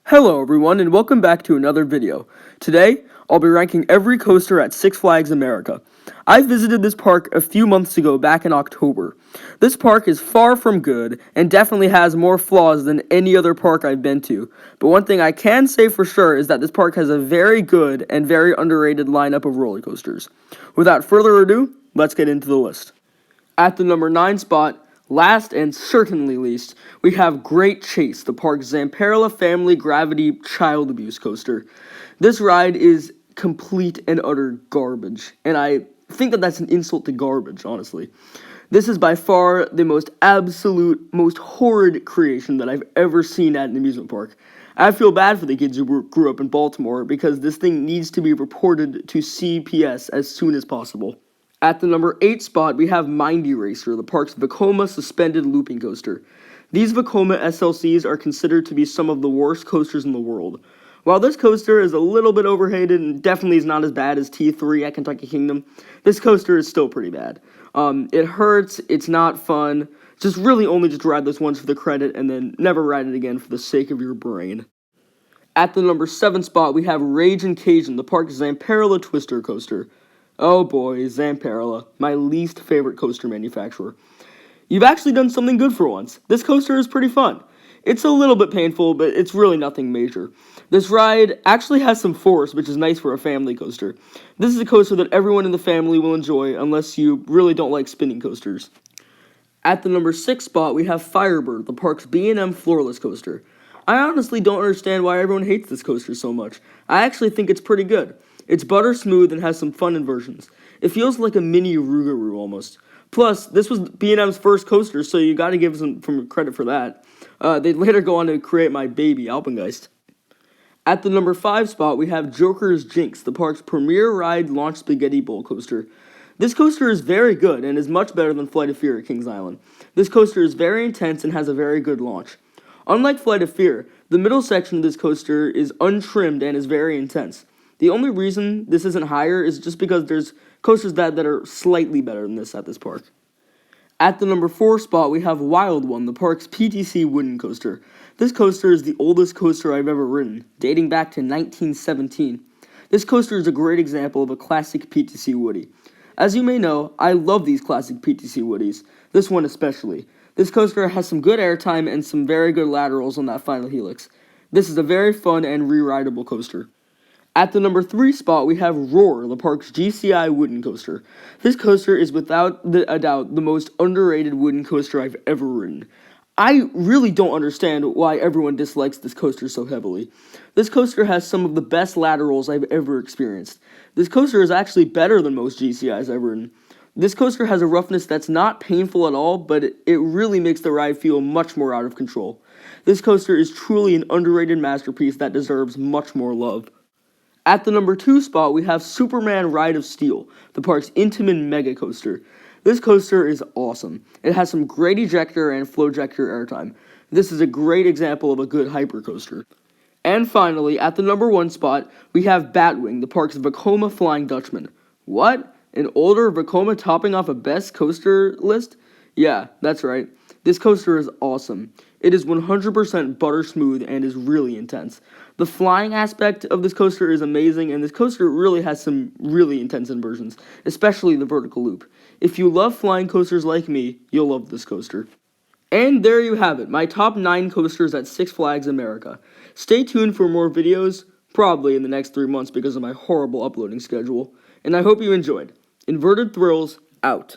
Hello everyone and welcome back to another video. Today, I'll be ranking every coaster at Six Flags America. I visited this park a few months ago back in October. This park is far from good and definitely has more flaws than any other park I've been to. But one thing I can say for sure is that this park has a very good and very underrated lineup of roller coasters. Without further ado, let's get into the list. At the number 9 spot, last and certainly least, we have Great Chase, the park's Zamperla Family Gravity Child Abuse Coaster. This ride is complete and utter garbage, and I think that that's an insult to garbage, honestly. This is by far the most absolute, most horrid creation that I've ever seen at an amusement park. I feel bad for the kids who grew up in Baltimore because this thing needs to be reported to CPS as soon as possible. At the number 8 spot, we have Mindy Racer, the park's Vekoma suspended looping coaster. These Vekoma SLCs are considered to be some of the worst coasters in the world. While this coaster is a little bit overhated and definitely is not as bad as T3 at Kentucky Kingdom, this coaster is still pretty bad. It hurts, it's not fun, just really only just ride this once for the credit and then never ride it again for the sake of your brain. At the number 7 spot, we have Ragin' Cajun, the park's Zamperla Twister coaster. Oh boy, Zamperla, my least favorite coaster manufacturer. You've actually done something good for once. This coaster is pretty fun. It's a little bit painful, but it's really nothing major. This ride actually has some force, which is nice for a family coaster. This is a coaster that everyone in the family will enjoy unless you really don't like spinning coasters. At the number 6 spot, we have Firebird, the park's B&M floorless coaster. I honestly don't understand why everyone hates this coaster so much. I actually think it's pretty good. It's butter smooth and has some fun inversions. It feels like a mini Rougarou almost. Plus, this was B&M's first coaster, so you gotta give them credit for that. They'd later go on to create my baby, Alpengeist. At the number 5 spot, we have Joker's Jinx, the park's premier ride launch spaghetti bowl coaster. This coaster is very good and is much better than Flight of Fear at Kings Island. This coaster is very intense and has a very good launch. Unlike Flight of Fear, the middle section of this coaster is untrimmed and is very intense. The only reason this isn't higher is just because there's coasters that are slightly better than this at this park. At the number 4 spot, we have WildOne, the park's PTC wooden coaster. This coaster is the oldest coaster I've ever ridden, dating back to 1917. This coaster is a great example of a classic PTC woody. As you may know, I love these classic PTC woodies, this one especially. This coaster has some good airtime and some very good laterals on that final helix. This is a very fun and re-rideable coaster. At the number 3 spot, we have Roar, the park's GCI wooden coaster. This coaster is without a doubt the most underrated wooden coaster I've ever ridden. I really don't understand why everyone dislikes this coaster so heavily. This coaster has some of the best laterals I've ever experienced. This coaster is actually better than most GCIs I've ridden. This coaster has a roughness that's not painful at all, but it really makes the ride feel much more out of control. This coaster is truly an underrated masterpiece that deserves much more love. At the number 2 spot, we have Superman Ride of Steel, the park's Intamin Mega Coaster. This coaster is awesome. It has some great ejector and flowjector airtime. This is a great example of a good hypercoaster. And finally, at the number 1 spot, we have Batwing, the park's Vekoma Flying Dutchman. What? An older Vekoma topping off a best coaster list? Yeah, that's right. This coaster is awesome. It is 100% butter smooth and is really intense. The flying aspect of this coaster is amazing, and this coaster really has some really intense inversions, especially the vertical loop. If you love flying coasters like me, you'll love this coaster. And there you have it, my top 9 coasters at Six Flags America. Stay tuned for more videos, probably in the next 3 months because of my horrible uploading schedule, and I hope you enjoyed. Inverted Thrills, out.